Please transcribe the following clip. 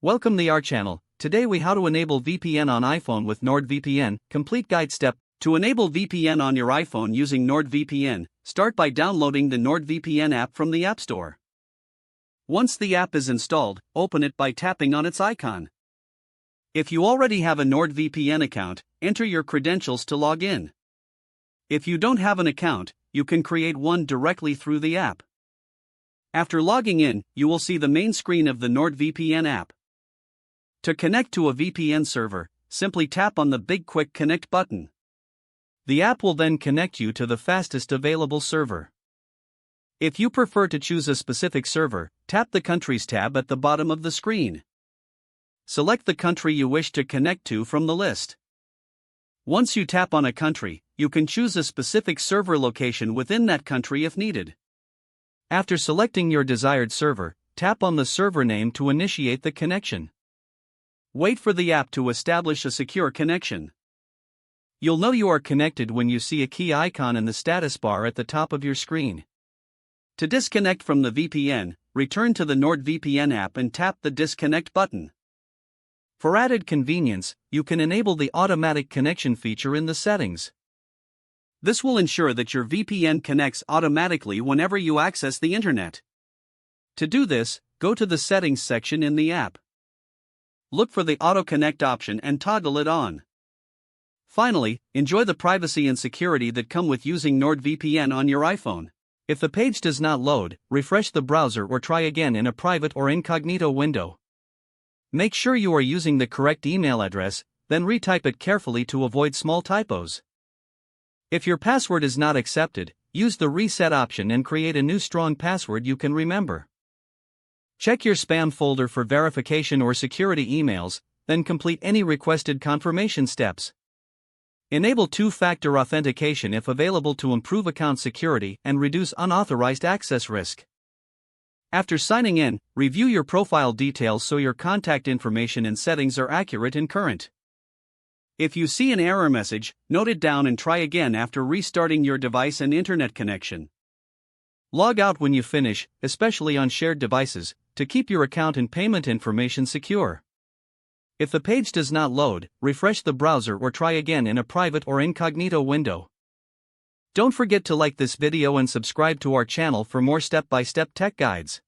Welcome to our channel. Today we how to enable VPN on iPhone with NordVPN. Complete guide step. To enable VPN on your iPhone using NordVPN, start by downloading the NordVPN app from the App Store. Once the app is installed, open it by tapping on its icon. If you already have a NordVPN account, enter your credentials to log in. If you don't have an account, you can create one directly through the app. After logging in, you will see the main screen of the NordVPN app. To connect to a VPN server, simply tap on the big Quick Connect button. The app will then connect you to the fastest available server. If you prefer to choose a specific server, tap the Countries tab at the bottom of the screen. Select the country you wish to connect to from the list. Once you tap on a country, you can choose a specific server location within that country if needed. After selecting your desired server, tap on the server name to initiate the connection. Wait for the app to establish a secure connection. You'll know you are connected when you see a key icon in the status bar at the top of your screen. To disconnect from the VPN, return to the NordVPN app and tap the Disconnect button. For added convenience, you can enable the automatic connection feature in the settings. This will ensure that your VPN connects automatically whenever you access the internet. To do this, go to the Settings section in the app. Look for the Auto Connect option and toggle it on. Finally, enjoy the privacy and security that come with using NordVPN on your iPhone. If the page does not load, refresh the browser or try again in a private or incognito window. Make sure you are using the correct email address, then retype it carefully to avoid small typos. If your password is not accepted, use the reset option and create a new strong password you can remember. Check your spam folder for verification or security emails, then complete any requested confirmation steps. Enable two-factor authentication if available to improve account security and reduce unauthorized access risk. After signing in, review your profile details so your contact information and settings are accurate and current. If you see an error message, note it down and try again after restarting your device and internet connection. Log out when you finish, especially on shared devices, to keep your account and payment information secure. If the page does not load, refresh the browser or try again in a private or incognito window. Don't forget to like this video and subscribe to our channel for more step-by-step tech guides.